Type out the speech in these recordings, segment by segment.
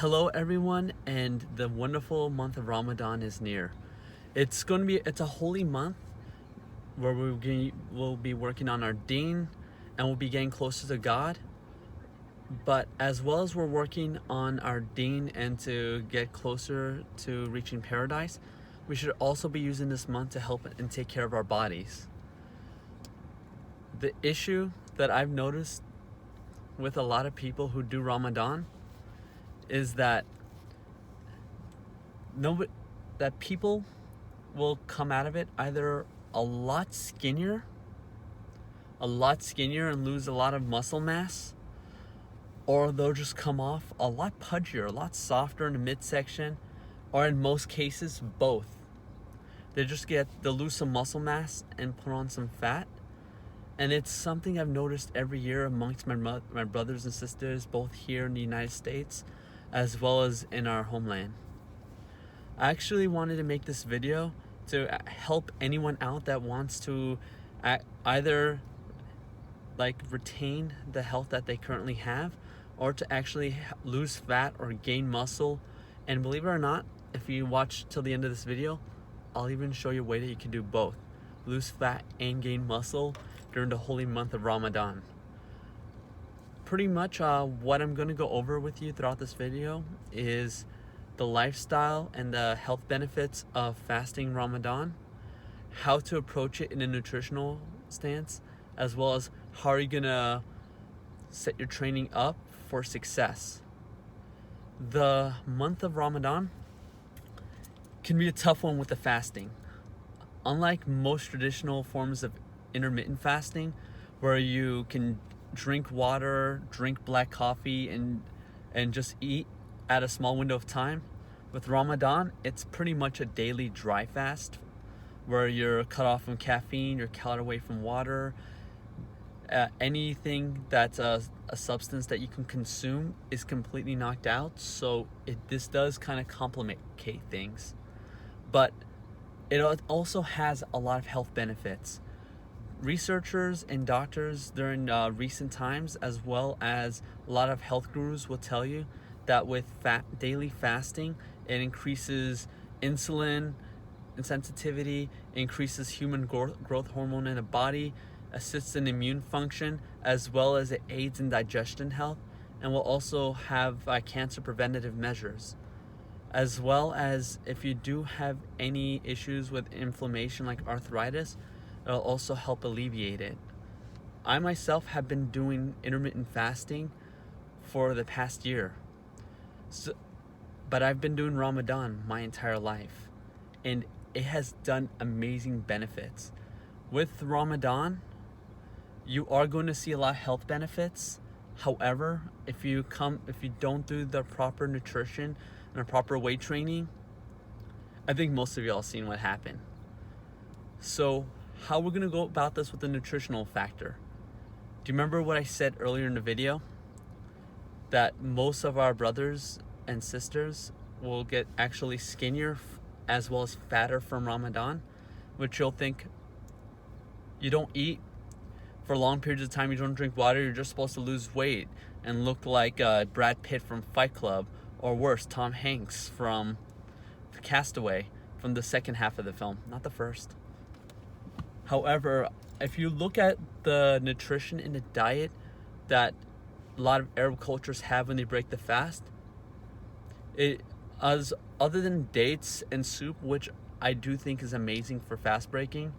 Hello everyone, and the wonderful month of Ramadan is near. It's a holy month where we'll be working on our deen and we'll be getting closer to God. But as well as we're working on our deen and to get closer to reaching paradise, we should also be using this month to help and take care of our bodies. The issue that I've noticed with a lot of people who do Ramadan is that nobody, that people will come out of it either a lot skinnier and lose a lot of muscle mass, or they'll just come off a lot pudgier, a lot softer in the midsection, or in most cases both. They'll lose some muscle mass and put on some fat. And it's something I've noticed every year amongst my brothers and sisters, both here in the United States as well as in our homeland. I actually wanted to make this video to help anyone out that wants to either retain the health that they currently have, or to actually lose fat or gain muscle. And believe it or not, if you watch till the end of this video, I'll even show you a way that you can do both: lose fat and gain muscle during the holy month of Ramadan. Pretty much what I'm going to go over with you throughout this video is the lifestyle and the health benefits of fasting Ramadan, how to approach it in a nutritional stance, as well as how are you going to set your training up for success. The month of Ramadan can be a tough one with the fasting. Unlike most traditional forms of intermittent fasting, where you can drink water, drink black coffee, and just eat at a small window of time, with Ramadan, it's pretty much a daily dry fast where you're cut off from caffeine, you're cut away from water. Anything that's a substance that you can consume is completely knocked out. So this does kind of complicate things, but it also has a lot of health benefits. Researchers and doctors during recent times, as well as a lot of health gurus, will tell you that with daily fasting, it increases insulin sensitivity, increases human growth hormone in the body, assists in immune function, as well as it aids in digestion health, and will also have cancer preventative measures. As well as if you do have any issues with inflammation like arthritis, it'll also help alleviate it. I myself have been doing intermittent fasting for the past year. But I've been doing Ramadan my entire life, and it has done amazing benefits. With Ramadan, you are going to see a lot of health benefits. However, if you don't do the proper nutrition and a proper weight training, I think most of y'all seen what happened. So how we're gonna go about this with the nutritional factor. Do you remember what I said earlier in the video? That most of our brothers and sisters will get actually skinnier as well as fatter from Ramadan, which you'll think you don't eat for long periods of time, you don't drink water, you're just supposed to lose weight and look like Brad Pitt from Fight Club, or worse, Tom Hanks from Castaway, from the second half of the film, not the first. However, if you look at the nutrition in the diet that a lot of Arab cultures have when they break the fast, other than dates and soup, which I do think is amazing for fast breaking,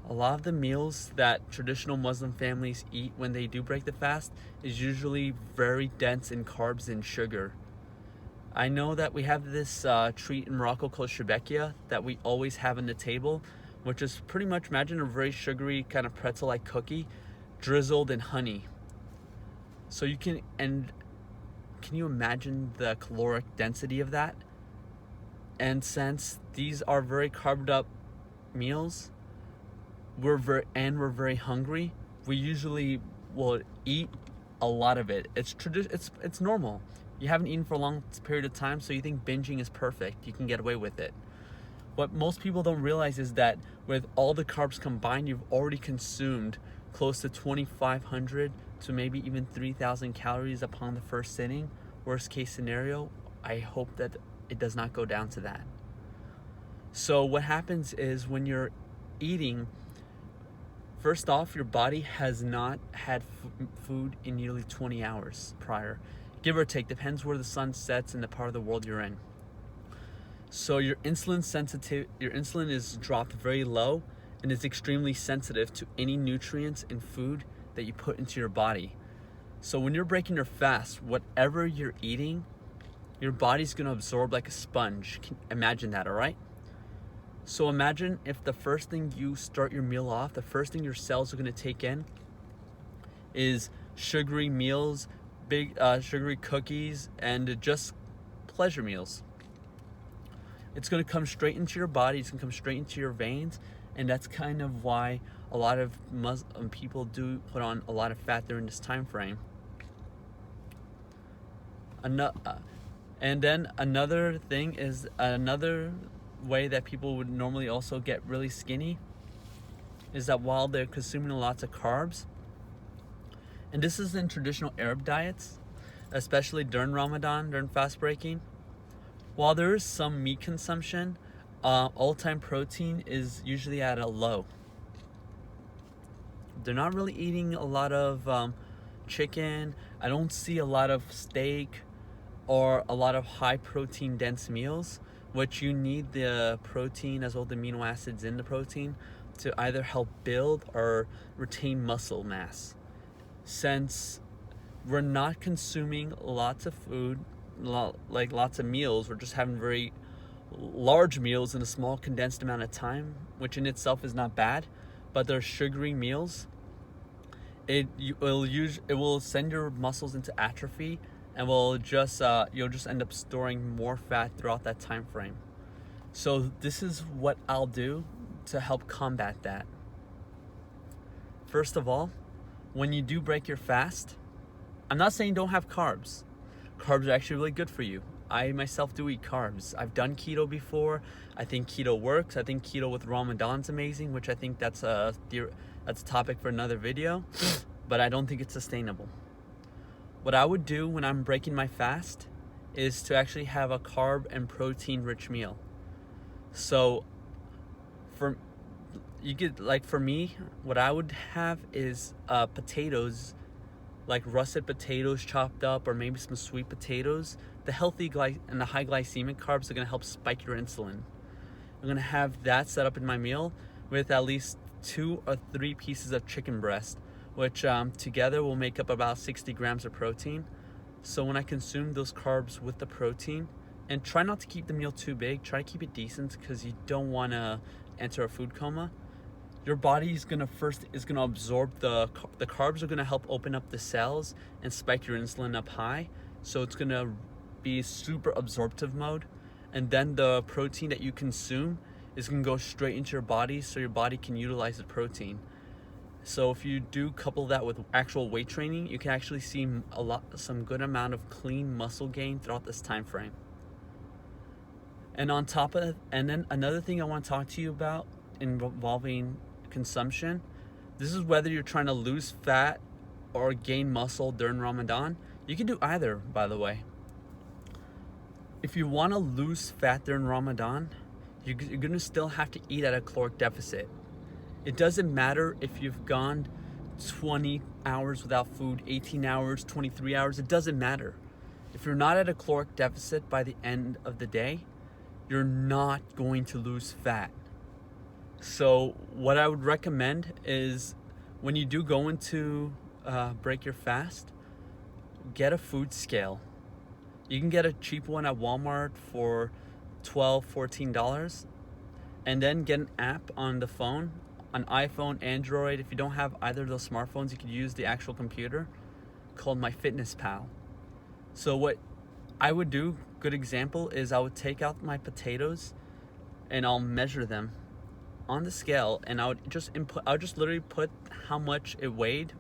a lot of the meals that traditional Muslim families eat when they do break the fast is usually very dense in carbs and sugar. I know that we have this treat in Morocco called shebekia that we always have on the table, which is pretty much, imagine a very sugary kind of pretzel-like cookie drizzled in honey. So can you imagine the caloric density of that? And since these are very carved up meals, we're very hungry, we usually will eat a lot of it. It's normal. You haven't eaten for a long period of time, so you think binging is perfect. You can get away with it. What most people don't realize is that with all the carbs combined, you've already consumed close to 2,500 to maybe even 3,000 calories upon the first sitting worst case scenario, I hope that it does not go down to that. So what happens is when you're eating, first off, your body has not had food in nearly 20 hours prior, give or take, depends where the sun sets and the part of the world you're in. So your insulin is dropped very low and is extremely sensitive to any nutrients and food that you put into your body. So when you're breaking your fast, whatever you're eating, your body's gonna absorb like a sponge. Imagine that, all right? So imagine if the first thing you start your meal off, the first thing your cells are gonna take in is sugary meals, big sugary cookies, and just pleasure meals. It's gonna come straight into your body, it's gonna come straight into your veins, and that's kind of why a lot of Muslim people do put on a lot of fat during this time frame. And then another thing is, another way that people would normally also get really skinny is that while they're consuming lots of carbs, and this is in traditional Arab diets, especially during Ramadan, during fast breaking, while there is some meat consumption, all-time protein is usually at a low. They're not really eating a lot of chicken. I don't see a lot of steak or a lot of high protein dense meals, which you need the protein as well as the amino acids in the protein to either help build or retain muscle mass. Since we're not consuming lots of food, like lots of meals, we're just having very large meals in a small condensed amount of time, which in itself is not bad, but they're sugary meals. It will send your muscles into atrophy, and will just you'll just end up storing more fat throughout that time frame. So this is what I'll do to help combat that. First of all, when you do break your fast, I'm not saying don't have carbs. Carbs are actually really good for you. I myself do eat carbs. I've done keto before. I think keto works. I think keto with Ramadan's amazing, which I think that's a topic for another video, but I don't think it's sustainable. What I would do when I'm breaking my fast is to actually have a carb and protein rich meal. So for me, what I would have is potatoes, like russet potatoes chopped up, or maybe some sweet potatoes. The healthy and the high glycemic carbs are gonna help spike your insulin. I'm gonna have that set up in my meal with at least 2 or 3 pieces of chicken breast, which together will make up about 60 grams of protein. So when I consume those carbs with the protein, and try not to keep the meal too big, try to keep it decent because you don't want to enter a food coma. Your body is gonna absorb the carbs are gonna help open up the cells and spike your insulin up high. So it's gonna be super absorptive mode, and then the protein that you consume is gonna go straight into your body, so your body can utilize the protein. So if you do couple that with actual weight training, you can actually see some good amount of clean muscle gain throughout this time frame. And then another thing I want to talk to you about involving consumption. This is whether you're trying to lose fat or gain muscle during Ramadan. You can do either, by the way. If you want to lose fat during Ramadan, you're going to still have to eat at a caloric deficit. It doesn't matter if you've gone 20 hours without food, 18 hours, 23 hours, it doesn't matter. If you're not at a caloric deficit by the end of the day, you're not going to lose fat. So what I would recommend is when you do go into break your fast, get a food scale. You can get a cheap one at Walmart for $12, $14, and then get an app on the phone, on iPhone, Android. If you don't have either of those smartphones, you could use the actual computer called MyFitnessPal. So what I would do, good example, is I would take out my potatoes and I'll measure them on the scale, and I would just literally put how much it weighed,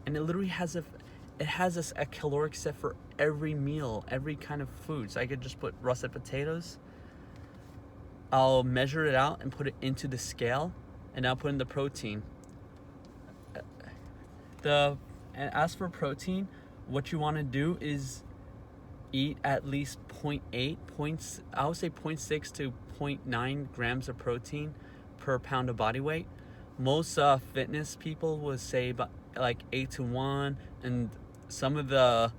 and it literally has a caloric set for every meal, every kind of food. So I could just put russet potatoes, I'll measure it out and put it into the scale, and I'll put in the protein. And as for protein, what you want to do is eat at least point 0.8 points, I would say 0.6 to 0.9 grams of protein per pound of body weight. Most fitness people would say about like 8 to 1, and some of the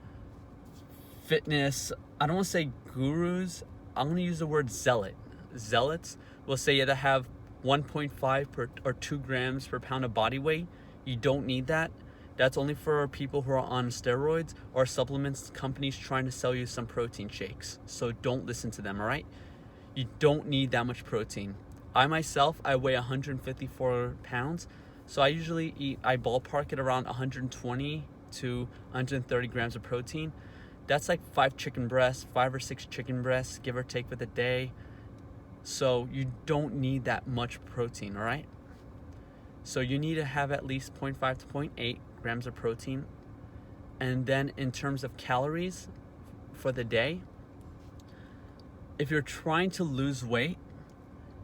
fitness, I don't want to say gurus, I'm going to use the word zealots will say you have to have 1.5 per or 2 grams per pound of body weight. You don't need that. That's only for people who are on steroids or supplements companies trying to sell you some protein shakes. So don't listen to them, all right? You don't need that much protein. I myself, I weigh 154 pounds. So I usually I ballpark it around 120 to 130 grams of protein. That's like 5 or 6 chicken breasts, give or take, for the day. So you don't need that much protein, all right? So you need to have at least 0.5 to 0.8 grams of protein. And then in terms of calories for the day, if you're trying to lose weight,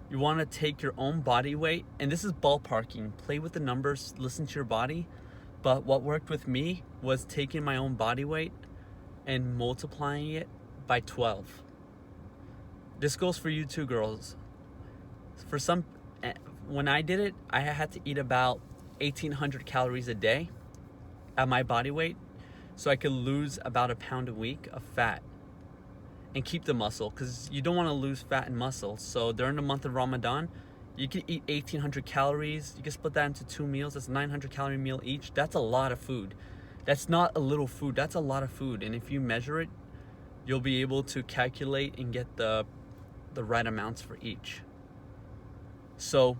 you want to take your own body weight, and this is ballparking. Play with the numbers, listen to your body. But what worked with me was taking my own body weight and multiplying it by 12. This goes for you too, girls. When I did it, I had to eat about 1,800 calories a day at my body weight, so I could lose about a pound a week of fat and keep the muscle, because you don't want to lose fat and muscle. So during the month of Ramadan, you can eat 1,800 calories. You can split that into 2 meals. That's 900 calorie meal each. That's a lot of food. That's not a little food. That's a lot of food. And if you measure it, you'll be able to calculate and get the right amounts for each. So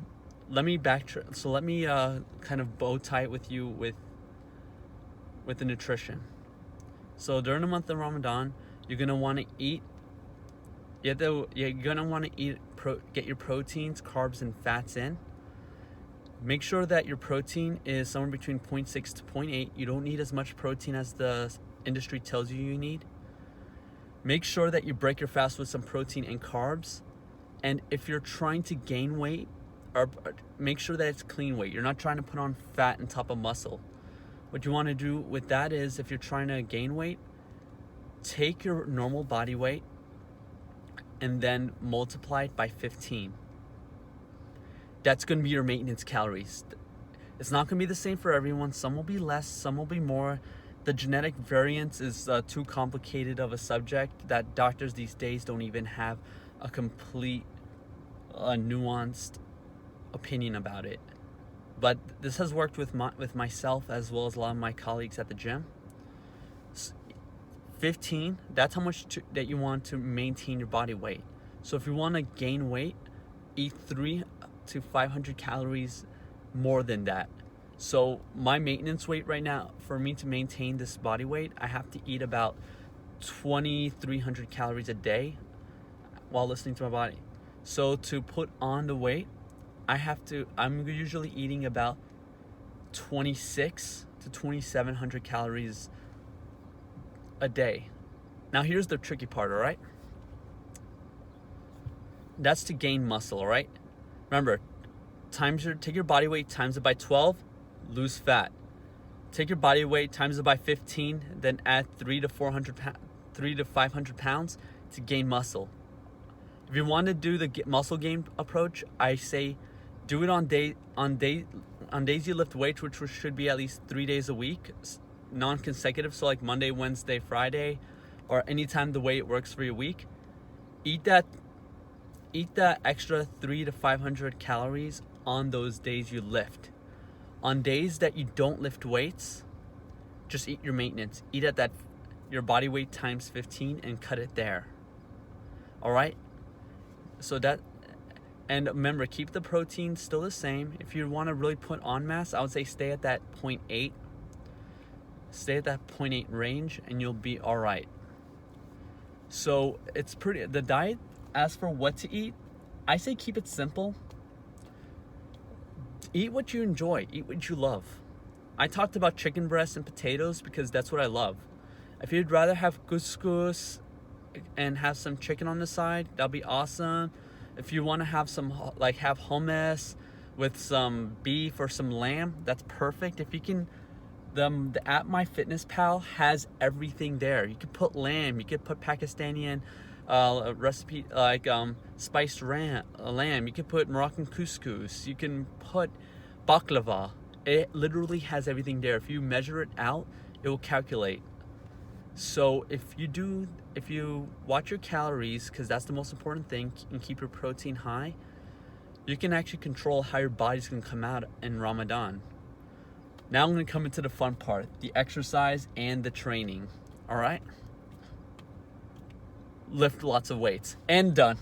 let me backtrack. So let me kind of bow tie it with you with the nutrition. So during the month of Ramadan, you're gonna want to eat. You're gonna want to eat. Get your proteins, carbs, and fats in. Make sure that your protein is somewhere between 0.6 to 0.8. You don't need as much protein as the industry tells you need. Make sure that you break your fast with some protein and carbs. And if you're trying to gain weight, or make sure that it's clean weight. You're not trying to put on fat on top of muscle. What you want to do with that is, if you're trying to gain weight, take your normal body weight and then multiply it by 15. That's going to be your maintenance calories. It's not going to be the same for everyone. Some will be less, some will be more. The genetic variance is too complicated of a subject that doctors these days don't even have a complete, nuanced opinion about it. But this has worked with myself as well as a lot of my colleagues at the gym. 15, that's how much that you want to maintain your body weight. So if you want to gain weight, eat 300 to 500 calories more than that. So my maintenance weight right now, for me to maintain this body weight, I have to eat about 2,300 calories a day while listening to my body. So to put on the weight, I'm usually eating about 26 to 2,700 calories a day. Now here's the tricky part, all right? That's to gain muscle, all right? Remember, take your body weight, times it by 12, lose fat. Take your body weight, times it by 15, then add 3 to 500 pounds to gain muscle. If you want to do the muscle gain approach, I say do it on days you lift weights, which should be at least 3 days a week, non-consecutive. So like Monday, Wednesday, Friday, or anytime the way it works for your week. Eat that extra 300 to 500 calories on those days you lift. On days that you don't lift weights, just eat your maintenance. Eat at your body weight times 15 and cut it there. All right? And remember, keep the protein still the same. If you want to really put on mass, I would say stay at that 0.8. Stay at that 0.8 range and you'll be all right. So the diet, as for what to eat, I say keep it simple. Eat what you enjoy. Eat what you love. I talked about chicken breasts and potatoes because that's what I love. If you'd rather have couscous and have some chicken on the side, that'll be awesome. If you want to have have hummus with some beef or some lamb, that's perfect. If you can The app MyFitnessPal has everything there. You could put lamb, you could put Pakistani recipe like spiced lamb. You could put Moroccan couscous. You can put baklava. It literally has everything there. If you measure it out, it will calculate. So if you watch your calories, because that's the most important thing, and keep your protein high, you can actually control how your body's gonna come out in Ramadan. Now I'm gonna come into the fun part, the exercise and the training. All right? Lift lots of weights and done.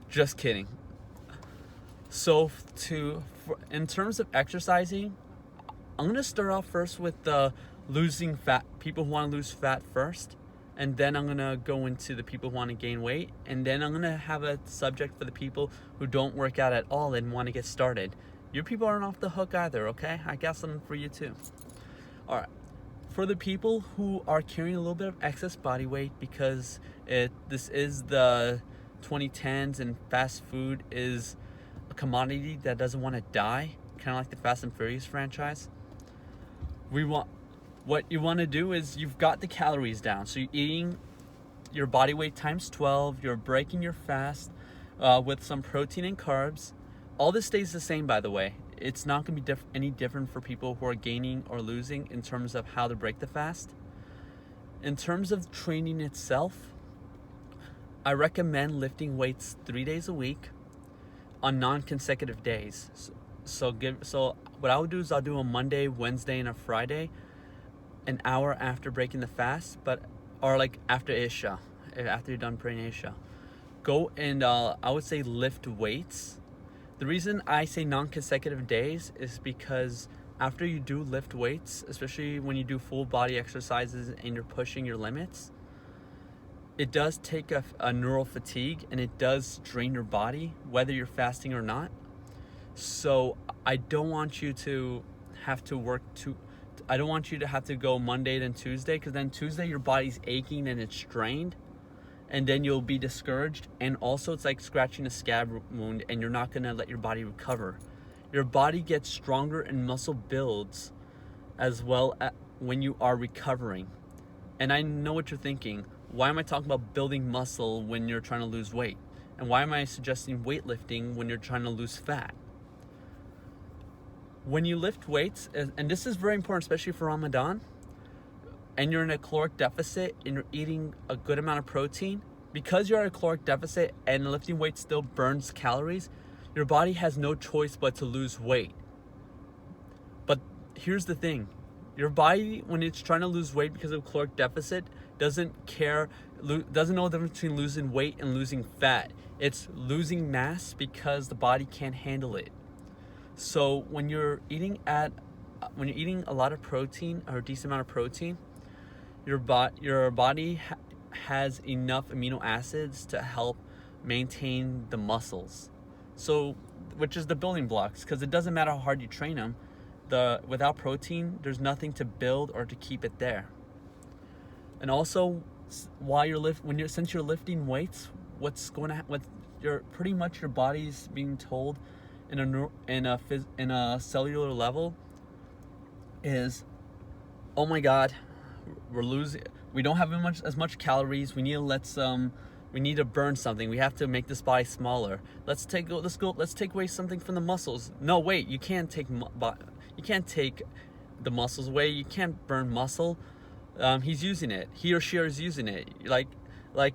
Just kidding. So in terms of exercising, I'm gonna start off first with the losing fat, people who want to lose fat first, and then I'm gonna go into the people who want to gain weight, and then I'm gonna have a subject for the people who don't work out at all and want to get started. Your people aren't off the hook either, okay? I got something for you too. All right. For the people who are carrying a little bit of excess body weight, because this is the 2010s and fast food is a commodity that doesn't want to die, kind of like the Fast and Furious franchise. What you want to do is, you've got the calories down, so you're eating your body weight times 12. You're breaking your fast with some protein and carbs. All this stays the same, by the way. It's not going to be any different for people who are gaining or losing in terms of how to break the fast. In terms of training itself, I recommend lifting weights 3 days a week on non-consecutive days. So what I would do is I'll do a Monday, Wednesday, and a Friday, an hour after breaking the fast, or like after Isha, after you're done praying Isha. Go and I would say lift weights. The reason I say non-consecutive days is because after you do lift weights, especially when you do full body exercises and you're pushing your limits, it does take a neural fatigue, and it does drain your body, whether you're fasting or not. So I don't want you to have to I don't want you to have to go Monday then Tuesday, because then Tuesday your body's aching and it's strained, and then you'll be discouraged. And also it's like scratching a scab wound, and you're not gonna let your body recover. Your body gets stronger and muscle builds as well when you are recovering. And I know what you're thinking. Why am I talking about building muscle when you're trying to lose weight? And why am I suggesting weightlifting when you're trying to lose fat? When you lift weights, and this is very important, especially for Ramadan, and you're in a caloric deficit and you're eating a good amount of protein, because you're at a caloric deficit and lifting weights still burns calories, your body has no choice but to lose weight. But here's the thing. Your body, when it's trying to lose weight because of caloric deficit, doesn't know the difference between losing weight and losing fat. It's losing mass because the body can't handle it. So when you're eating a lot of protein, or a decent amount of protein, your body has enough amino acids to help maintain the muscles. So, which is the building blocks, because it doesn't matter how hard you train them. Without protein, there's nothing to build or to keep it there. And also, since you're lifting weights, pretty much your body's being told in a cellular level is, oh my God, we don't have as much calories. We need to burn something. We have to make this body smaller. Let's take away something from the muscles. No, wait, you can't take the muscles away. You can't burn muscle. He's using it. He or she is using it. Like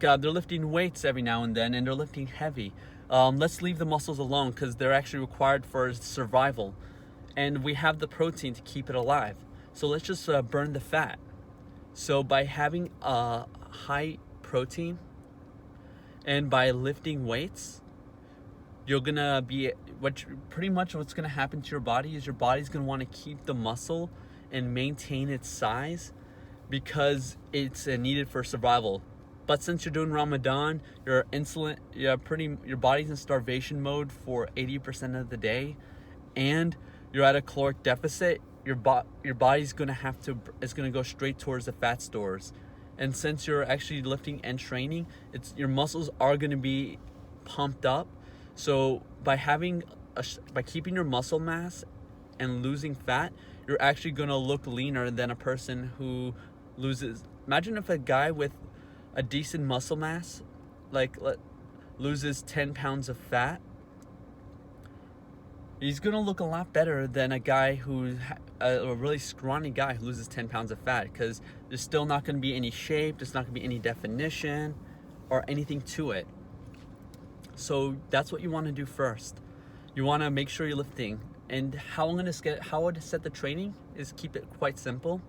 they're lifting weights every now and then, and they're lifting heavy. Let's leave the muscles alone, because they're actually required for survival, and we have the protein to keep it alive. So let's just burn the fat. So by having a high protein and by lifting weights, you're gonna be what's gonna happen to your body is your body's gonna want to keep the muscle and maintain its size, because it's needed for survival. But since you're doing Ramadan, your body's in starvation mode for 80% of the day, and you're at a caloric deficit. Your body's is gonna go straight towards the fat stores. And since you're actually lifting and training, your muscles are gonna be pumped up. So by keeping your muscle mass and losing fat, you're actually going to look leaner than a person who loses. Imagine if a guy with a decent muscle mass, like loses 10 pounds of fat, he's going to look a lot better than a guy who's a really scrawny guy who loses 10 pounds of fat, because there's still not going to be any shape, there's not going to be any definition or anything to it. So that's what you want to do first. You want to make sure you're lifting. And how I would set the training is keep it quite simple.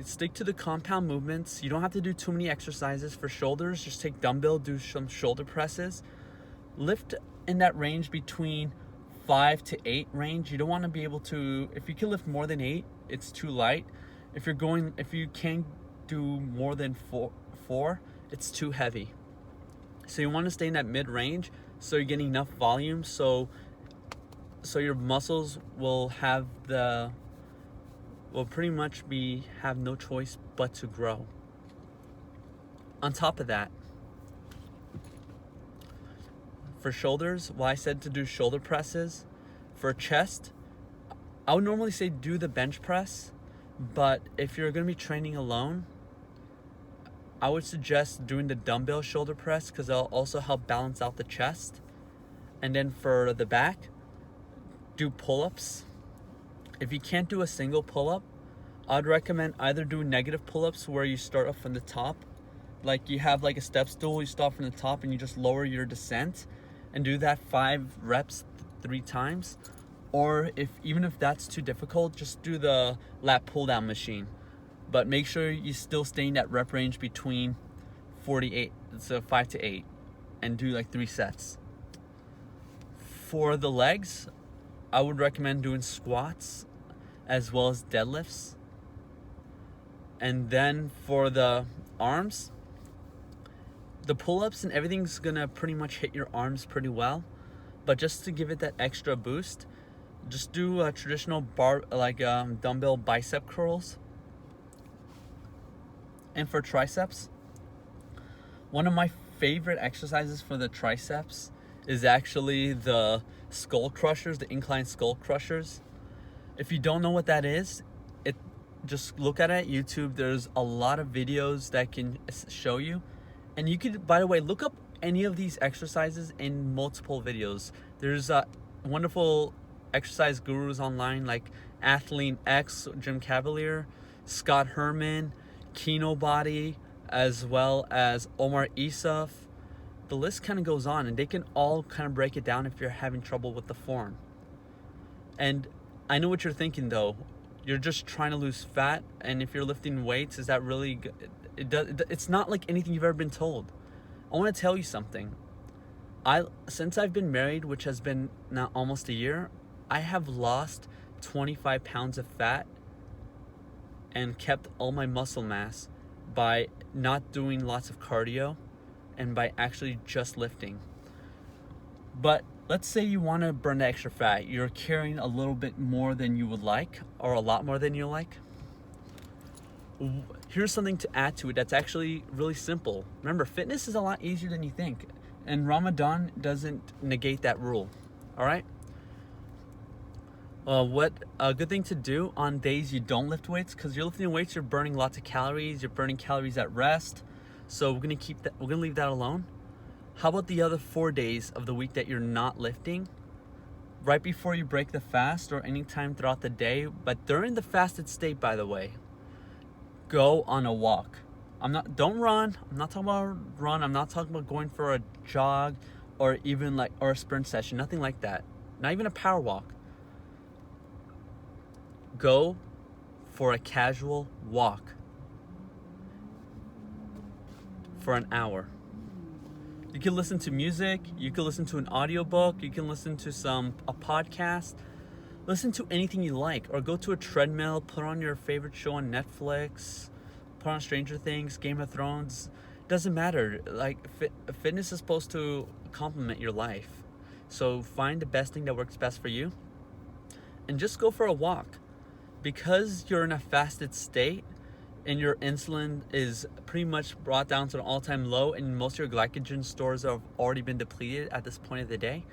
Stick to the compound movements. You don't have to do too many exercises. For shoulders, just take dumbbell, do some shoulder presses. Lift in that range between 5 to 8 range. You don't want to be able to, if you can lift more than 8, it's too light. If you can do more than 4, it's too heavy. So you want to stay in that mid range, so you're getting enough volume, so your muscles will have pretty much have no choice but to grow. On top of that, for shoulders, I said to do shoulder presses. For chest, I would normally say do the bench press, but if you're going to be training alone, I would suggest doing the dumbbell shoulder press, because it'll also help balance out the chest. And then for the back, do pull-ups. If you can't do a single pull-up, I'd recommend either do negative pull-ups, where you start off from the top, like you have like a step stool, you start from the top and you just lower your descent, and do that 5 reps 3 times. Or even if that's too difficult, just do the lat pull-down machine. But make sure you still stay in that rep range between 48, so 5 to 8, and do like 3 sets. For the legs, I would recommend doing squats as well as deadlifts. And then for the arms, the pull-ups and everything's gonna pretty much hit your arms pretty well. But just to give it that extra boost, just do a traditional dumbbell bicep curls. And for triceps, one of my favorite exercises for the triceps is actually the skull crushers, the incline skull crushers. If you don't know what that is, just look at it at YouTube. There's a lot of videos that can show you. And you could, by the way, look up any of these exercises in multiple videos. There's wonderful exercise gurus online like Athlean X, Jim Cavalier, Scott Herman, Kino Body, as well as Omar Isuf. The list kind of goes on, and they can all kind of break it down if you're having trouble with the form. And I know what you're thinking though. You're just trying to lose fat, and if you're lifting weights, is that really good? It's not like anything you've ever been told. I want to tell you something. Since I've been married, which has been now almost a year, I have lost 25 pounds of fat and kept all my muscle mass by not doing lots of cardio and by actually just lifting. But let's say you want to burn the extra fat. You're carrying a little bit more than you would like, or a lot more than you like. Here's something to add to it that's actually really simple. Remember, fitness is a lot easier than you think, and Ramadan doesn't negate that rule. All right? What a good thing to do on days you don't lift weights, because you're lifting weights, you're burning lots of calories, you're burning calories at rest. So we're gonna leave that alone. How about the other 4 days of the week that you're not lifting? Right before you break the fast, or anytime throughout the day, but during the fasted state, by the way, go on a walk. Don't run. I'm not talking about run. I'm not talking about going for a jog or even or a sprint session. Nothing like that. Not even a power walk. Go for a casual walk for an hour. You can listen to music, you can listen to an audiobook, you can listen to a podcast, listen to anything you like, or go to a treadmill, put on your favorite show on Netflix, put on Stranger Things, Game of Thrones. Doesn't matter. Fitness is supposed to complement your life. So find the best thing that works best for you and just go for a walk. Because you're in a fasted state and your insulin is pretty much brought down to an all-time low, and most of your glycogen stores have already been depleted at this point of the day,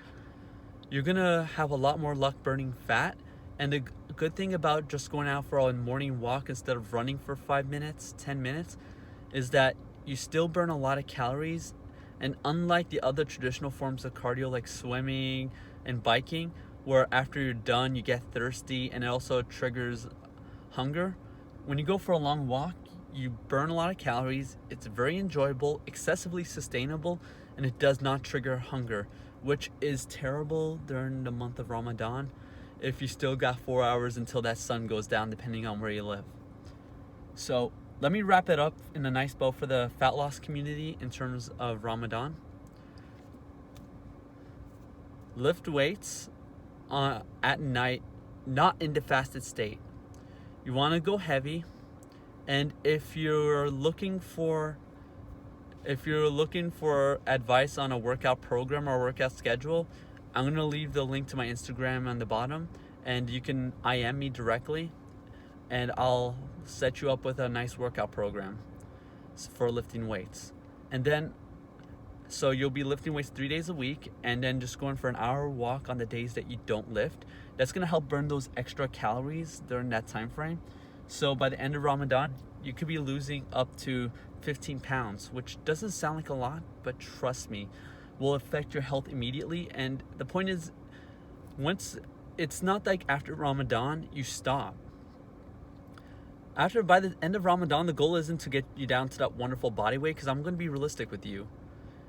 you're gonna have a lot more luck burning fat. And the good thing about just going out for a morning walk instead of running for 5 minutes, 10 minutes, is that you still burn a lot of calories. And unlike the other traditional forms of cardio like swimming and biking, where after you're done you get thirsty and it also triggers hunger, when you go for a long walk, you burn a lot of calories. It's very enjoyable, excessively sustainable, and it does not trigger hunger, which is terrible during the month of Ramadan if you still got 4 hours until that sun goes down, depending on where you live. So let me wrap it up in a nice bow for the fat loss community in terms of Ramadan. Lift weights at night, not in the fasted state. You want to go heavy, and if you're looking for advice on a workout program or workout schedule, I'm going to leave the link to my Instagram on the bottom, and you can IM me directly, and I'll set you up with a nice workout program for lifting weights. And then, so you'll be lifting weights 3 days a week, and then just going for an hour walk on the days that you don't lift. That's going to help burn those extra calories during that time frame. So by the end of Ramadan, you could be losing up to 15 pounds, which doesn't sound like a lot, but trust me, will affect your health immediately. And the point is, it's not like after Ramadan you stop. By the end of Ramadan, the goal isn't to get you down to that wonderful body weight, because I'm going to be realistic with you.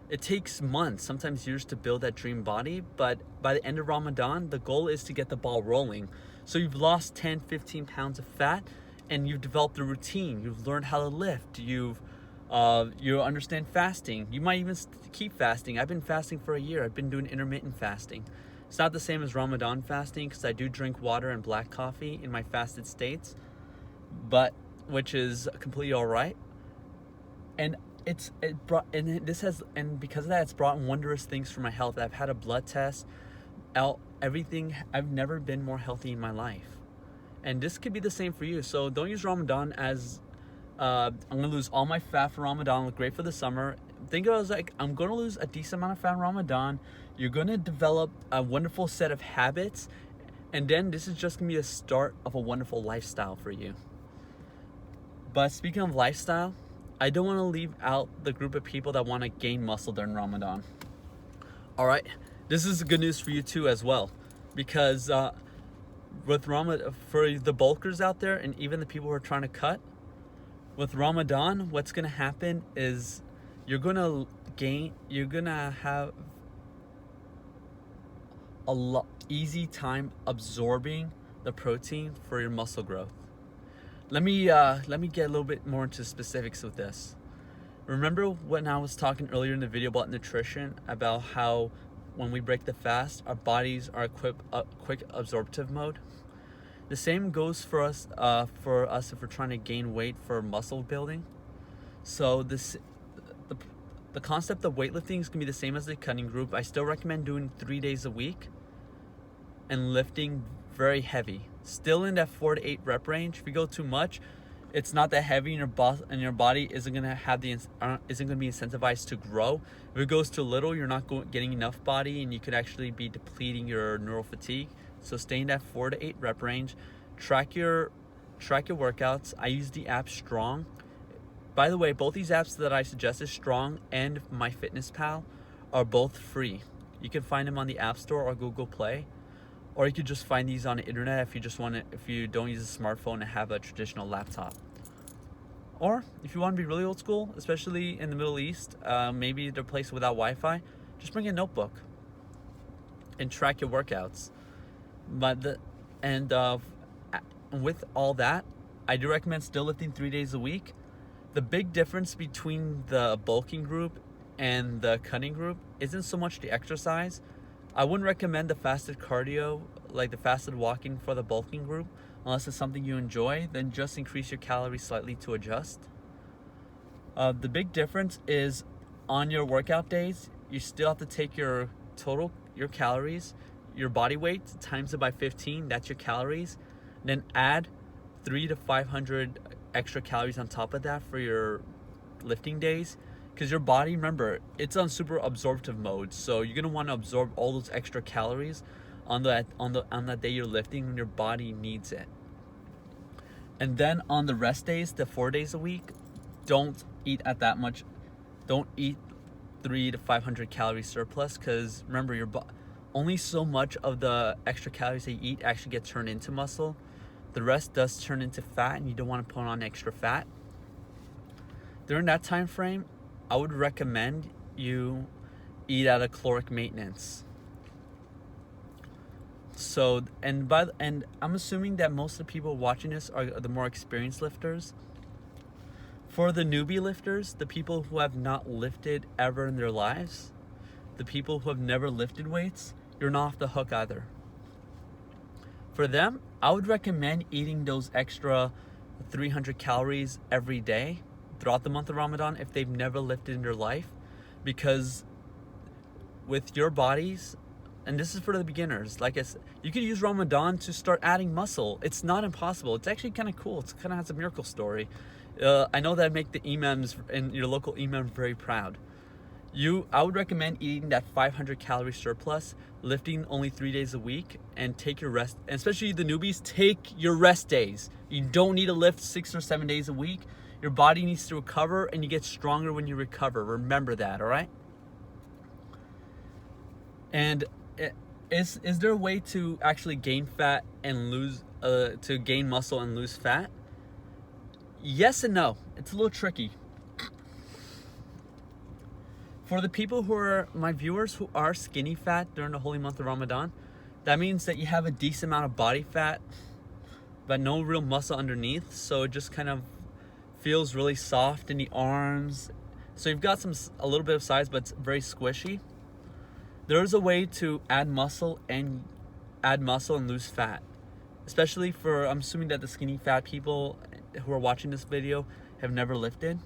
It takes months, sometimes years, to build that dream body, but by the end of Ramadan, the goal is to get the ball rolling. So you've lost 10, 15 pounds of fat, and you've developed a routine. You've learned how to lift. You understand fasting. You might even keep fasting. I've been fasting for a year. I've been doing intermittent fasting. It's not the same as Ramadan fasting, because I do drink water and black coffee in my fasted states, but which is completely all right. And because of that, it's brought wondrous things for my health. I've had a blood test, everything. I've never been more healthy in my life, and this could be the same for you. So don't use Ramadan as I'm gonna lose all my fat for Ramadan, look great for the summer. Think of it as like, I'm gonna lose a decent amount of fat in Ramadan. You're gonna develop a wonderful set of habits, and then this is just gonna be a start of a wonderful lifestyle for you. But speaking of lifestyle, I don't want to leave out the group of people that want to gain muscle during Ramadan. All right, this is good news for you too as well, because with Ramadan, for the bulkers out there and even the people who are trying to cut, with Ramadan, what's going to happen is you're going to have a easy time absorbing the protein for your muscle growth. Let me get a little bit more into specifics with this. Remember when I was talking earlier in the video about nutrition, about how when we break the fast, our bodies are equipped quick absorptive mode? The same goes for us if we're trying to gain weight for muscle building. So the concept of weightlifting is gonna be the same as the cutting group. I still recommend doing 3 days a week and lifting very heavy, still in that 4 to 8 rep range. If you go too much, it's not that heavy, and your body isn't gonna be incentivized to grow. If it goes too little, you're not getting enough body, and you could actually be depleting your neural fatigue. So stay in that 4 to 8 rep range. Track your workouts. I use the app Strong. By the way, both these apps that I suggested, Strong and MyFitnessPal, are both free. You can find them on the App Store or Google Play, or you could just find these on the internet if you don't use a smartphone and have a traditional laptop. Or if you want to be really old school, especially in the Middle East, maybe they're places without Wi-Fi, just bring a notebook and track your workouts. With all that, I do recommend still lifting 3 days a week. The big difference between the bulking group and the cutting group isn't so much the exercise. I wouldn't recommend the fasted cardio, like the fasted walking, for the bulking group, unless it's something you enjoy. Then just increase your calories slightly to adjust. The big difference is on your workout days, you still have to take your calories, your body weight, times it by 15, that's your calories. Then add 300 to 500 extra calories on top of that for your lifting days. Because your body, remember, it's on super absorptive mode, so you're gonna want to absorb all those extra calories on that day you're lifting when your body needs it. And then on the rest days, the 4 days a week, don't eat at that much. Don't eat 300 to 500 calorie surplus, because remember, only so much of the extra calories that you eat actually get turned into muscle. The rest does turn into fat, and you don't want to put on extra fat. During that time frame, I would recommend you eat at a caloric maintenance. So, and I'm assuming that most of the people watching this are the more experienced lifters. For the newbie lifters, the people who have not lifted ever in their lives, the people who have never lifted weights, you're not off the hook either. For them, I would recommend eating those extra 300 calories every day throughout the month of Ramadan if they've never lifted in their life, because with your bodies, and this is for the beginners, like I said, you could use Ramadan to start adding muscle. It's not impossible. It's actually kind of cool. It kind of has a miracle story. I know that make the imams and your local imam very proud. I would recommend eating that 500 calorie surplus, lifting only 3 days a week, and take your rest. And especially the newbies, take your rest days. You don't need to lift 6 or 7 days a week. Your body needs to recover, and you get stronger when you recover. Remember that, all right? And is there a way to actually gain fat and to gain muscle and lose fat? Yes and no. It's a little tricky. For the people who are my viewers who are skinny fat during the holy month of Ramadan, that means that you have a decent amount of body fat, but no real muscle underneath. So it just kind of feels really soft in the arms. So you've got a little bit of size, but it's very squishy. There is a way to add muscle and lose fat, especially for, I'm assuming that the skinny fat people who are watching this video have never lifted.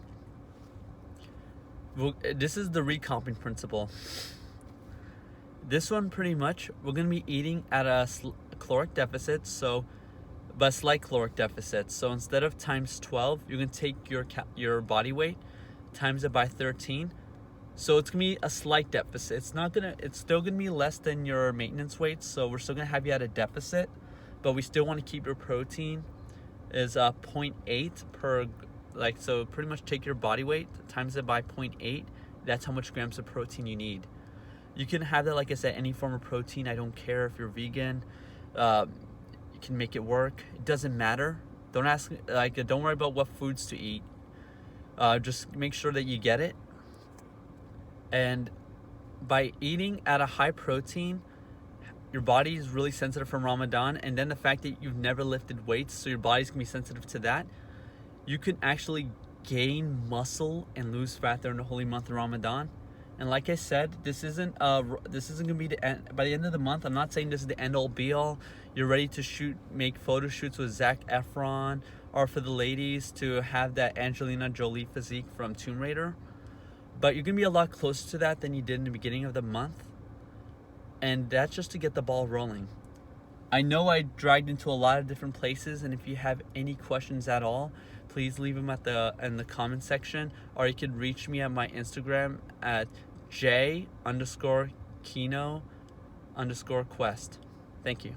This is the recomping principle. This one, pretty much, we're going to be eating at a caloric deficit, but slight caloric deficit. So instead of times 12, you're going to take your body weight, times it by 13. So it's going to be a slight deficit. It's still going to be less than your maintenance weight, so we're still going to have you at a deficit, but we still want to keep your protein is 0.8 per. So pretty much take your body weight, times it by 0.8. That's how much grams of protein you need. You can have that, like I said, any form of protein. I don't care if you're vegan. You can make it work. It doesn't matter. Don't worry about what foods to eat. Just make sure that you get it. And by eating at a high protein, your body is really sensitive from Ramadan. And then the fact that you've never lifted weights, so your body's going to be sensitive to that. You can actually gain muscle and lose fat during the holy month of Ramadan. And like I said, this isn't going to be the end. By the end of the month, I'm not saying this is the end all be all. You're ready to make photo shoots with Zac Efron, or for the ladies to have that Angelina Jolie physique from Tomb Raider. But you're going to be a lot closer to that than you did in the beginning of the month. And that's just to get the ball rolling. I know I dragged into a lot of different places, and if you have any questions at all, please leave them in the comment section, or you could reach me at my Instagram at j_kino_quest. Thank you.